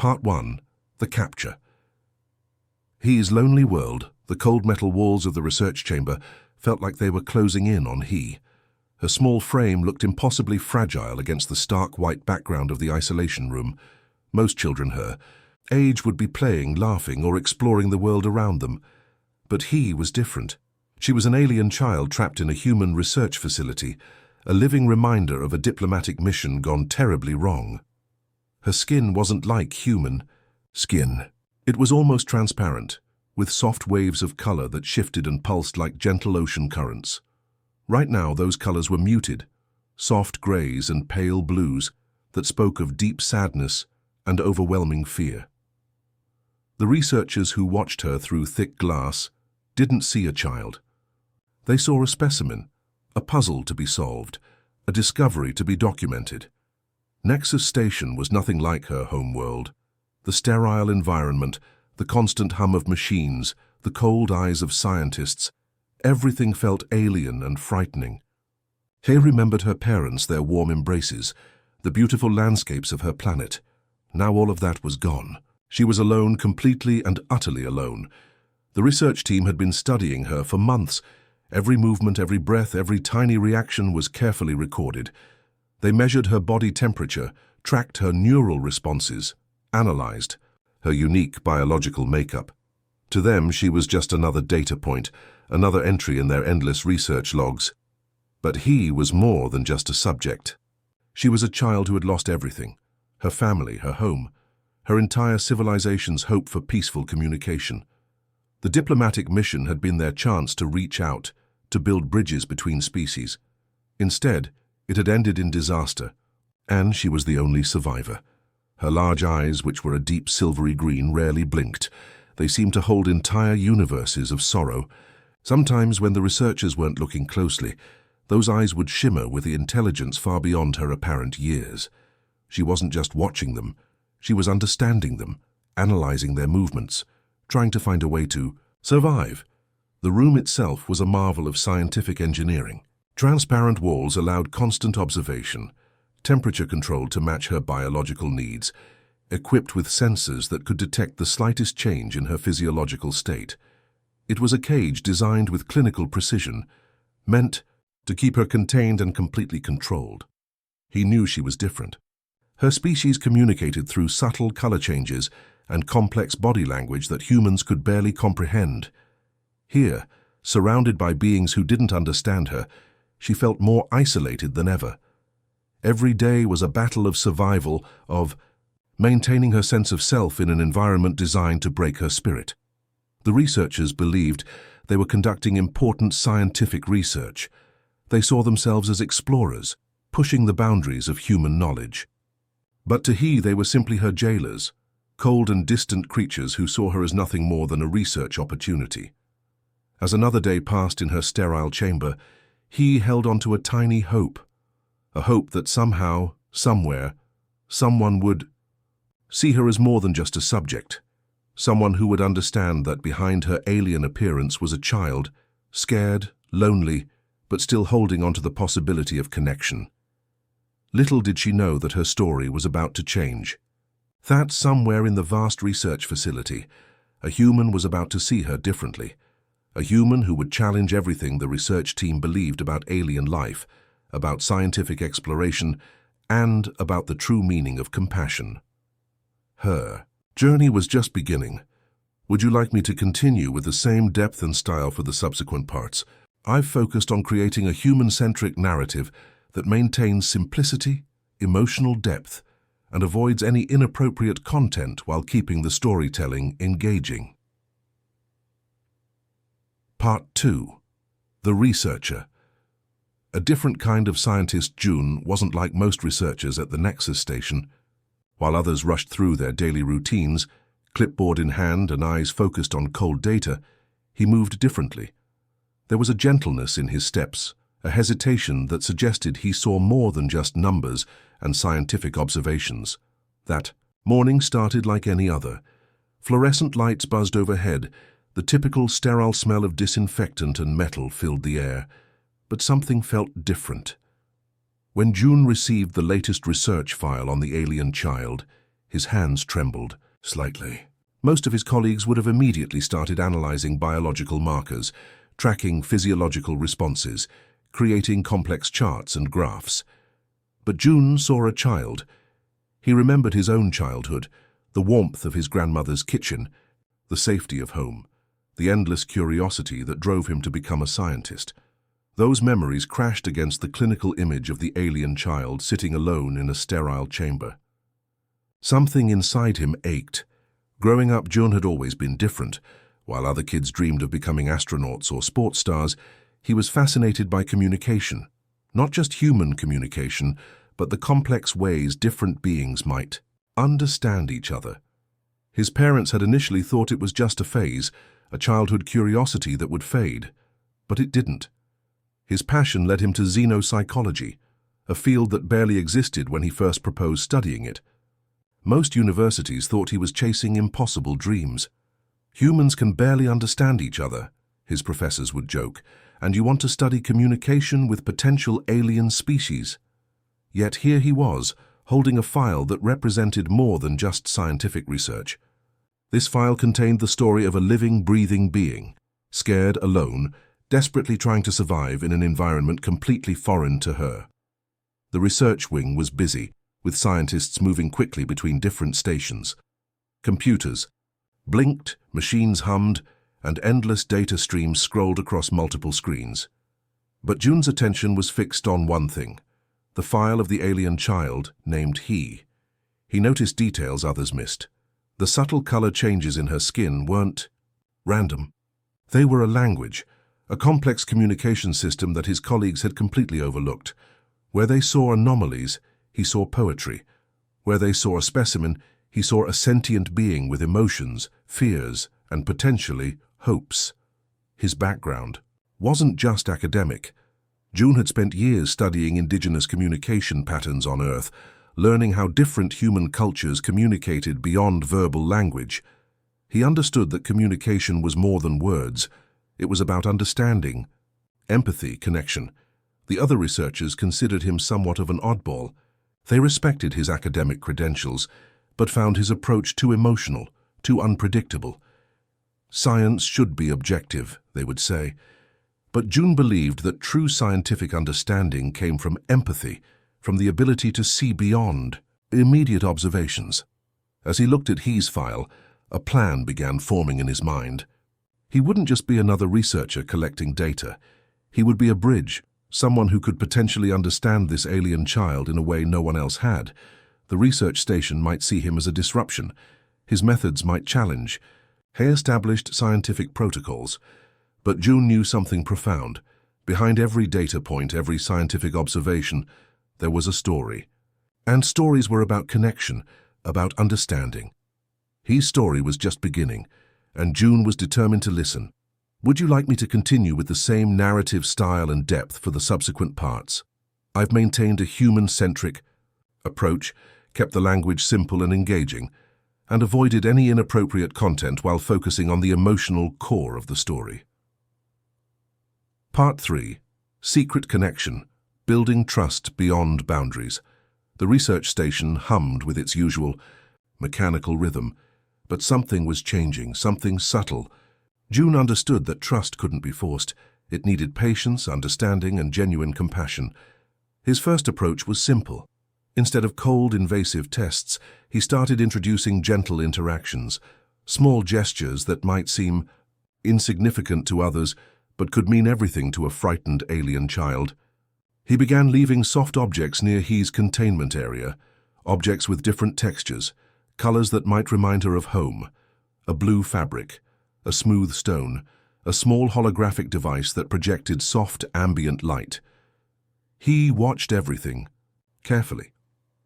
Part 1. The Capture. He's lonely world, the cold metal walls of the research chamber, felt like they were closing in on He. Her small frame looked impossibly fragile against the stark white background of the isolation room. Most children her age would be playing, laughing, or exploring the world around them. But He was different. She was an alien child trapped in a human research facility, a living reminder of a diplomatic mission gone terribly wrong. Her skin wasn't like human skin. It was almost transparent, with soft waves of color that shifted and pulsed like gentle ocean currents. Right now, those colors were muted, soft grays and pale blues that spoke of deep sadness and overwhelming fear. The researchers who watched her through thick glass didn't see a child. They saw a specimen, a puzzle to be solved, a discovery to be documented. Nexus Station was nothing like her home world. The sterile environment, the constant hum of machines, the cold eyes of scientists, everything felt alien and frightening. Hay remembered her parents, their warm embraces, the beautiful landscapes of her planet. Now all of that was gone. She was alone, completely and utterly alone. The research team had been studying her for months. Every movement, every breath, every tiny reaction was carefully recorded. They measured her body temperature, tracked her neural responses, analyzed her unique biological makeup. To them, she was just another data point, another entry in their endless research logs. But He was more than just a subject. She was a child who had lost everything: her family, her home, her entire civilization's hope for peaceful communication. The diplomatic mission had been their chance to reach out, to build bridges between species. Instead, it had ended in disaster, and she was the only survivor. Her large eyes, which were a deep silvery green, rarely blinked. They seemed to hold entire universes of sorrow. Sometimes, when the researchers weren't looking closely, those eyes would shimmer with the intelligence far beyond her apparent years. She wasn't just watching them. She was understanding them, analyzing their movements, trying to find a way to survive. The room itself was a marvel of scientific engineering. Transparent walls allowed constant observation, temperature controlled to match her biological needs, equipped with sensors that could detect the slightest change in her physiological state. It was a cage designed with clinical precision, meant to keep her contained and completely controlled. He knew she was different. Her species communicated through subtle color changes and complex body language that humans could barely comprehend. Here, surrounded by beings who didn't understand her, she felt more isolated than ever. Every day was a battle of survival, of maintaining her sense of self in an environment designed to break her spirit. The researchers believed they were conducting important scientific research. They saw themselves as explorers, pushing the boundaries of human knowledge. But to He, they were simply her jailers, cold and distant creatures who saw her as nothing more than a research opportunity. As another day passed in her sterile chamber, He held on to a tiny hope, a hope that somehow, somewhere, someone would see her as more than just a subject, someone who would understand that behind her alien appearance was a child, scared, lonely, but still holding on to the possibility of connection. Little did she know that her story was about to change. That somewhere in the vast research facility, a human was about to see her differently. A human who would challenge everything the research team believed about alien life, about scientific exploration, and about the true meaning of compassion. Her journey was just beginning. Would you like me to continue with the same depth and style for the subsequent parts? I've focused on creating a human-centric narrative that maintains simplicity, emotional depth, and avoids any inappropriate content while keeping the storytelling engaging. Part 2. The Researcher. A different kind of scientist, June wasn't like most researchers at the Nexus Station. While others rushed through their daily routines, clipboard in hand and eyes focused on cold data, he moved differently. There was a gentleness in his steps, a hesitation that suggested he saw more than just numbers and scientific observations. That morning started like any other. Fluorescent lights buzzed overhead. The typical sterile smell of disinfectant and metal filled the air. But something felt different. When June received the latest research file on the alien child, His hands trembled slightly. Most of his colleagues would have immediately started analyzing biological markers, tracking physiological responses, creating complex charts and graphs. But June saw a child. He remembered his own childhood, the warmth of his grandmother's kitchen, the safety of home, the endless curiosity that drove him to become a scientist. Those memories crashed against the clinical image of the alien child sitting alone in a sterile chamber. Something inside him ached. Growing up, June had always been different. While other kids dreamed of becoming astronauts or sports stars, he was fascinated by communication. Not just human communication, but the complex ways different beings might understand each other. His parents had initially thought it was just a phase, a childhood curiosity that would fade. But it didn't. His passion led him to xenopsychology, a field that barely existed when he first proposed studying it. Most universities thought he was chasing impossible dreams. Humans can barely understand each other, his professors would joke, and you want to study communication with potential alien species. Yet here he was, holding a file that represented more than just scientific research. This file contained the story of a living, breathing being, scared, alone, desperately trying to survive in an environment completely foreign to her. The research wing was busy, with scientists moving quickly between different stations. Computers blinked, machines hummed, and endless data streams scrolled across multiple screens. But June's attention was fixed on one thing, the file of the alien child named He. He noticed details others missed. The subtle color changes in her skin weren't random. They were a language, a complex communication system that his colleagues had completely overlooked. Where they saw anomalies, he saw poetry. Where they saw a specimen, he saw a sentient being with emotions, fears, and potentially hopes. His background wasn't just academic. June had spent years studying indigenous communication patterns on Earth, learning how different human cultures communicated beyond verbal language. He understood that communication was more than words. It was about understanding, empathy, connection. The other researchers considered him somewhat of an oddball. They respected his academic credentials, but found his approach too emotional, too unpredictable. Science should be objective, they would say. But June believed that true scientific understanding came from empathy, from the ability to see beyond immediate observations. As he looked at He's file, a plan began forming in his mind. He wouldn't just be another researcher collecting data. He would be a bridge, someone who could potentially understand this alien child in a way no one else had. The research station might see him as a disruption. His methods might challenge. He established scientific protocols. But June knew something profound. Behind every data point, every scientific observation, there was a story. And stories were about connection, about understanding. His story was just beginning, and June was determined to listen. Would you like me to continue with the same narrative style and depth for the subsequent parts? I've maintained a human-centric approach, kept the language simple and engaging, and avoided any inappropriate content while focusing on the emotional core of the story. Part 3. Secret Connection. Building Trust Beyond Boundaries. The research station hummed with its usual mechanical rhythm, but something was changing, something subtle. June understood that trust couldn't be forced. It needed patience, understanding, and genuine compassion. His first approach was simple. Instead of cold, invasive tests, he started introducing gentle interactions, small gestures that might seem insignificant to others, but could mean everything to a frightened alien child. He began leaving soft objects near He's containment area, objects with different textures, colors that might remind her of home, a blue fabric, a smooth stone, a small holographic device that projected soft ambient light. He watched everything, carefully.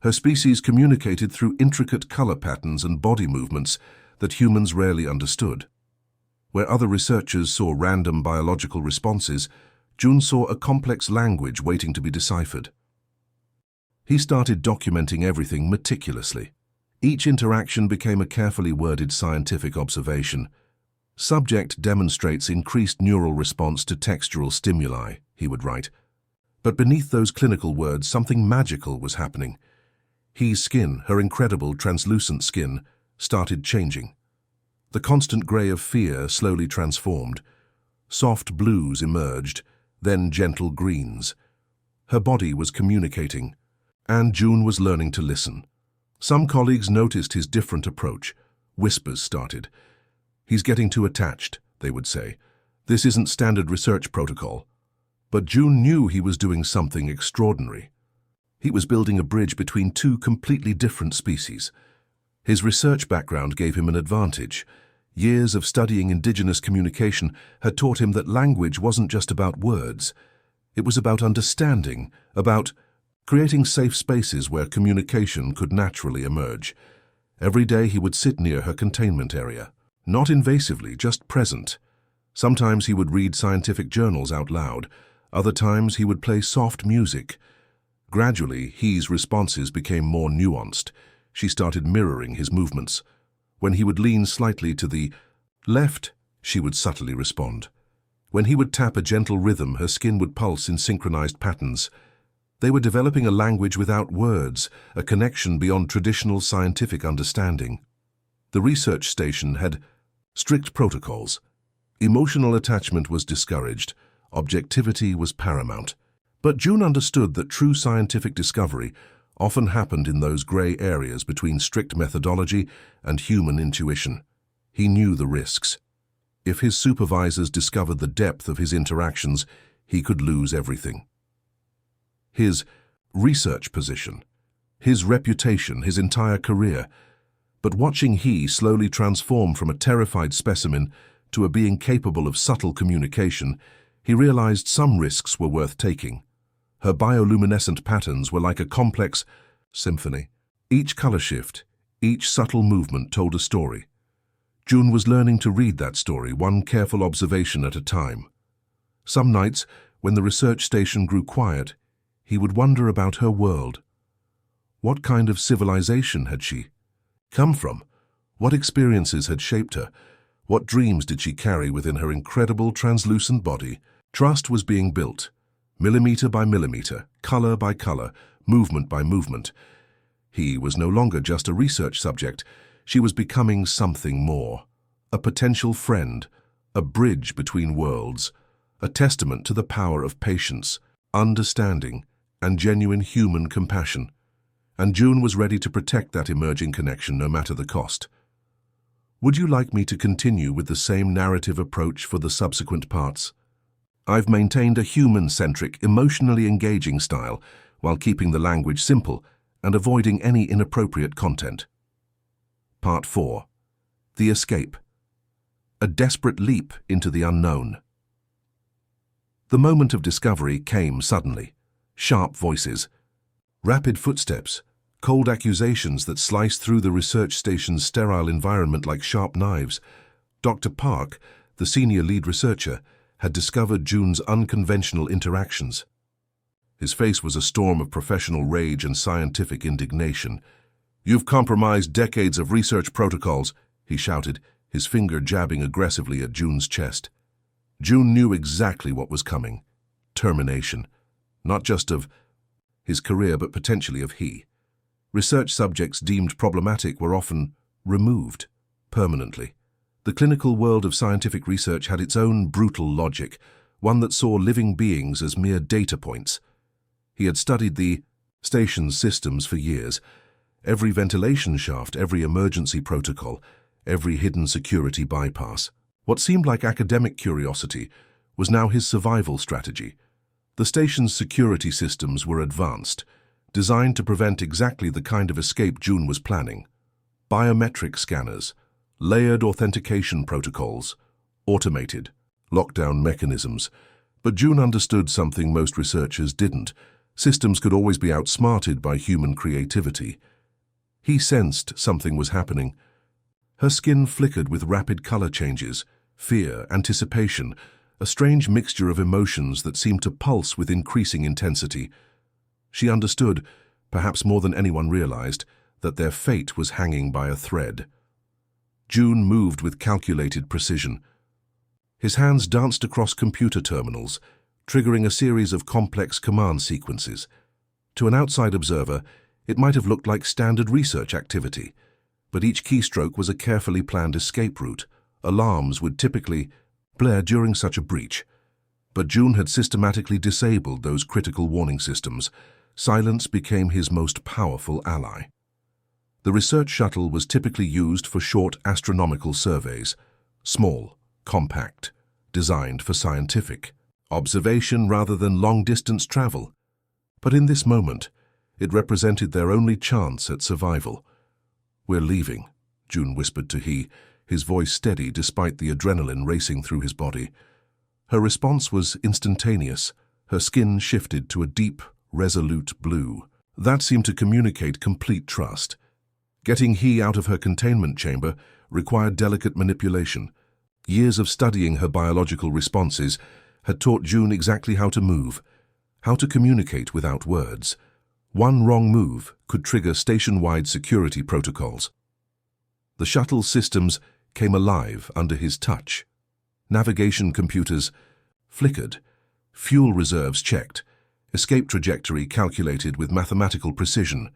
Her species communicated through intricate color patterns and body movements that humans rarely understood. Where other researchers saw random biological responses, June saw a complex language waiting to be deciphered. He started documenting everything meticulously. Each interaction became a carefully worded scientific observation. Subject demonstrates increased neural response to textural stimuli, he would write. But beneath those clinical words, something magical was happening. He's skin, her incredible translucent skin, started changing. The constant grey of fear slowly transformed. Soft blues emerged, then gentle greens. Her body was communicating, and June was learning to listen. Some colleagues noticed his different approach. Whispers started. "He's getting too attached," they would say. "This isn't standard research protocol." But June knew he was doing something extraordinary. He was building a bridge between two completely different species. His research background gave him an advantage. Years of studying indigenous communication had taught him that language wasn't just about words. It was about understanding, about creating safe spaces where communication could naturally emerge. Every day he would sit near her containment area, not invasively, just present. Sometimes he would read scientific journals out loud. Other times he would play soft music. Gradually, He's responses became more nuanced. She started mirroring his movements. When he would lean slightly to the left, she would subtly respond. When he would tap a gentle rhythm, her skin would pulse in synchronized patterns. They were developing a language without words, a connection beyond traditional scientific understanding. The research station had strict protocols. Emotional attachment was discouraged. Objectivity was paramount. But June understood that true scientific discovery often happened in those grey areas between strict methodology and human intuition. He knew the risks. If his supervisors discovered the depth of his interactions, he could lose everything. His research position, his reputation, his entire career. But watching He slowly transform from a terrified specimen to a being capable of subtle communication, he realized some risks were worth taking. Her bioluminescent patterns were like a complex symphony. Each color shift, each subtle movement told a story. June was learning to read that story, one careful observation at a time. Some nights, when the research station grew quiet, he would wonder about her world. What kind of civilization had she come from? What experiences had shaped her? What dreams did she carry within her incredible translucent body? Trust was being built. Millimeter by millimeter, color by color, movement by movement. He was no longer just a research subject. She was becoming something more. A potential friend, a bridge between worlds, a testament to the power of patience, understanding, and genuine human compassion. And June was ready to protect that emerging connection no matter the cost. Would you like me to continue with the same narrative approach for the subsequent parts? I've maintained a human-centric, emotionally engaging style while keeping the language simple and avoiding any inappropriate content. Part 4. The Escape. A desperate leap into the unknown. The moment of discovery came suddenly. Sharp voices, rapid footsteps, cold accusations that sliced through the research station's sterile environment like sharp knives. Dr. Park, the senior lead researcher, had discovered June's unconventional interactions. His face was a storm of professional rage and scientific indignation. "You've compromised decades of research protocols," he shouted, his finger jabbing aggressively at June's chest. June knew exactly what was coming. Termination. Not just of his career, but potentially of He. Research subjects deemed problematic were often removed permanently. The clinical world of scientific research had its own brutal logic, one that saw living beings as mere data points. He had studied the station's systems for years. Every ventilation shaft, every emergency protocol, every hidden security bypass. What seemed like academic curiosity was now his survival strategy. The station's security systems were advanced, designed to prevent exactly the kind of escape June was planning. Biometric scanners, layered authentication protocols, automated lockdown mechanisms. But June understood something most researchers didn't. Systems could always be outsmarted by human creativity. He sensed something was happening. Her skin flickered with rapid color changes, fear, anticipation, a strange mixture of emotions that seemed to pulse with increasing intensity. She understood, perhaps more than anyone realized, that their fate was hanging by a thread. June moved with calculated precision. His hands danced across computer terminals, triggering a series of complex command sequences. To an outside observer, It might have looked like standard research activity, but each keystroke was a carefully planned escape route. Alarms would typically blare during such a breach, but June had systematically disabled those critical warning systems. Silence became his most powerful ally. The research shuttle was typically used for short astronomical surveys, small, compact, designed for scientific observation rather than long-distance travel. But in this moment, it represented their only chance at survival. "We're leaving," June whispered to He, his voice steady despite the adrenaline racing through his body. Her response was instantaneous. Her skin shifted to a deep, resolute blue. That seemed to communicate complete trust. Getting He out of her containment chamber required delicate manipulation. Years of studying her biological responses had taught June exactly how to move, how to communicate without words. One wrong move could trigger station-wide security protocols. The shuttle's systems came alive under his touch. Navigation computers flickered, fuel reserves checked, escape trajectory calculated with mathematical precision.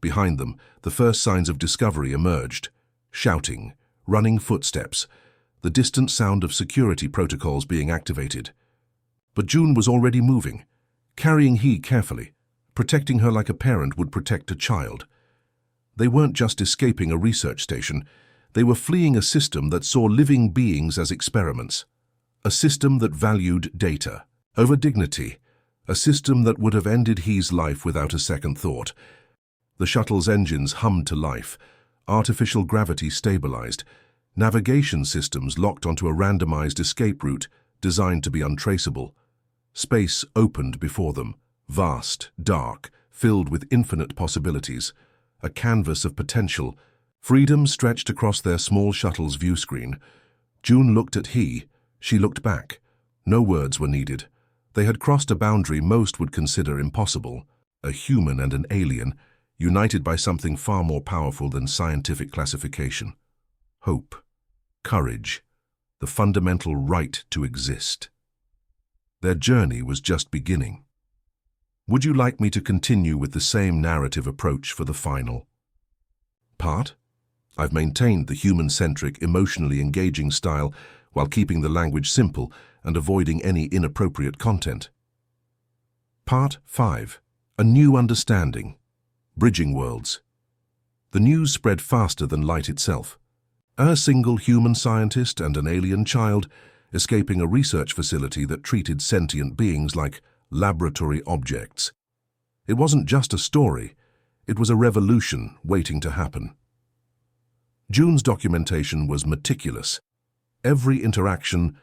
Behind them, the first signs of discovery emerged. Shouting, running footsteps, the distant sound of security protocols being activated. But June was already moving, carrying He carefully, protecting her like a parent would protect a child. They weren't just escaping a research station, they were fleeing a system that saw living beings as experiments. A system that valued data over dignity, a system that would have ended He's life without a second thought. The shuttle's engines hummed to life, artificial gravity stabilized, navigation systems locked onto a randomized escape route designed to be untraceable. Space opened before them, vast, dark, filled with infinite possibilities, a canvas of potential. Freedom stretched across their small shuttle's view screen. June looked at He, she looked back. No words were needed. They had crossed a boundary most would consider impossible. A human and an alien, united by something far more powerful than scientific classification. Hope, courage, the fundamental right to exist. Their journey was just beginning. Would you like me to continue with the same narrative approach for the final part? I've maintained the human-centric, emotionally engaging style while keeping the language simple and avoiding any inappropriate content. Part 5. A New Understanding. Bridging Worlds. The news spread faster than light itself. A single human scientist and an alien child escaping a research facility that treated sentient beings like laboratory objects. It wasn't just a story, it was a revolution waiting to happen. June's documentation was meticulous. Every interaction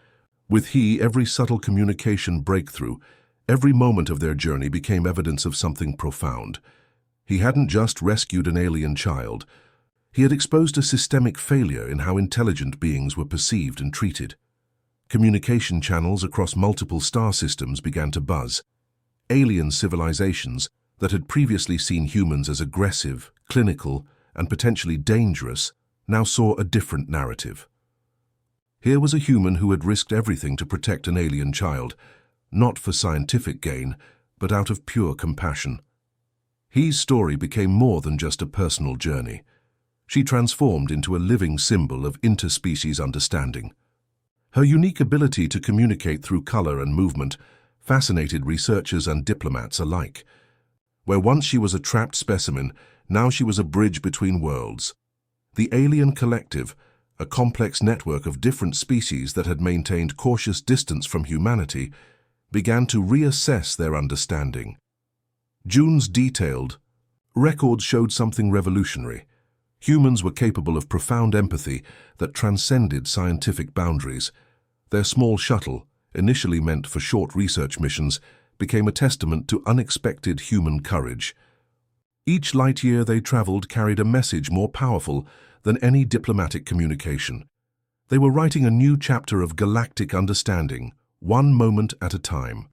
with He, every subtle communication breakthrough, every moment of their journey became evidence of something profound. He hadn't just rescued an alien child, he had exposed a systemic failure in how intelligent beings were perceived and treated. Communication channels across multiple star systems began to buzz. Alien civilizations that had previously seen humans as aggressive, clinical, and potentially dangerous now saw a different narrative. Here was a human who had risked everything to protect an alien child, not for scientific gain, but out of pure compassion. He's story became more than just a personal journey. She transformed into a living symbol of interspecies understanding. Her unique ability to communicate through color and movement fascinated researchers and diplomats alike. Where once she was a trapped specimen, now she was a bridge between worlds. The alien collective, a complex network of different species that had maintained cautious distance from humanity, began to reassess their understanding. June's detailed records showed something revolutionary. Humans were capable of profound empathy that transcended scientific boundaries. Their small shuttle, initially meant for short research missions, became a testament to unexpected human courage. Each light year they traveled carried a message more powerful than any diplomatic communication. They were writing a new chapter of galactic understanding, one moment at a time.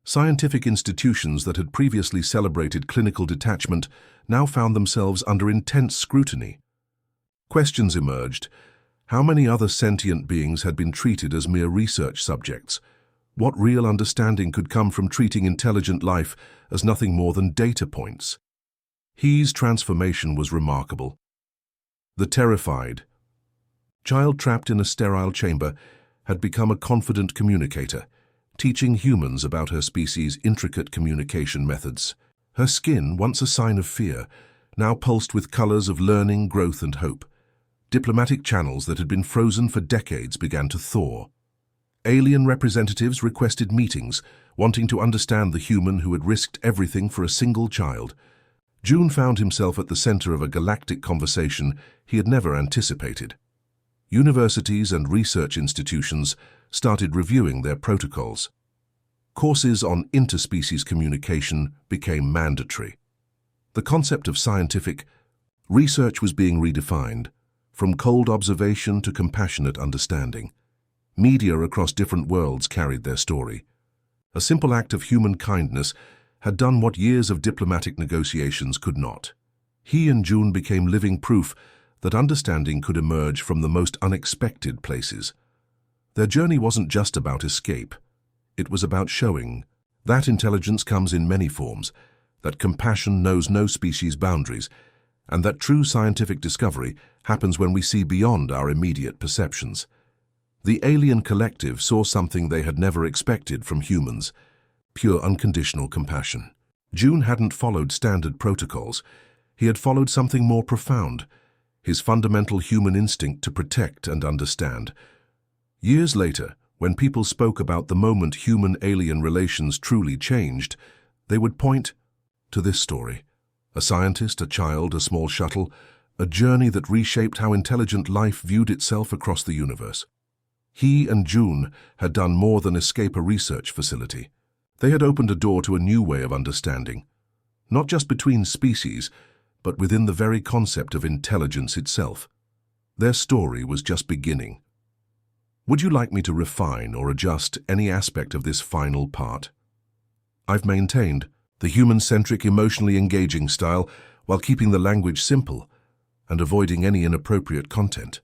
Scientific institutions that had previously celebrated clinical detachment now found themselves under intense scrutiny. Questions emerged. How many other sentient beings had been treated as mere research subjects? What real understanding could come from treating intelligent life as nothing more than data points? He's transformation was remarkable. The terrified child trapped in a sterile chamber had become a confident communicator, teaching humans about her species' intricate communication methods. Her skin, once a sign of fear, now pulsed with colors of learning, growth, and hope. Diplomatic channels that had been frozen for decades began to thaw. Alien representatives requested meetings, wanting to understand the human who had risked everything for a single child. June found himself at the center of a galactic conversation he had never anticipated. Universities and research institutions started reviewing their protocols. Courses on interspecies communication became mandatory. The concept of scientific research was being redefined, from cold observation to compassionate understanding. Media across different worlds carried their story. A simple act of human kindness had done what years of diplomatic negotiations could not. He and June became living proof that understanding could emerge from the most unexpected places. Their journey wasn't just about escape. It was about showing that intelligence comes in many forms, that compassion knows no species boundaries, and that true scientific discovery happens when we see beyond our immediate perceptions. The alien collective saw something they had never expected from humans: pure unconditional compassion. June hadn't followed standard protocols. He had followed something more profound: his fundamental human instinct to protect and understand. Years later, when people spoke about the moment human-alien relations truly changed, they would point to this story: a scientist, a child, a small shuttle, a journey that reshaped how intelligent life viewed itself across the universe. He and June had done more than escape a research facility. They had opened a door to a new way of understanding, not just between species, but within the very concept of intelligence itself. Their story was just beginning. Would you like me to refine or adjust any aspect of this final part? I've maintained the human-centric, emotionally engaging style while keeping the language simple and avoiding any inappropriate content.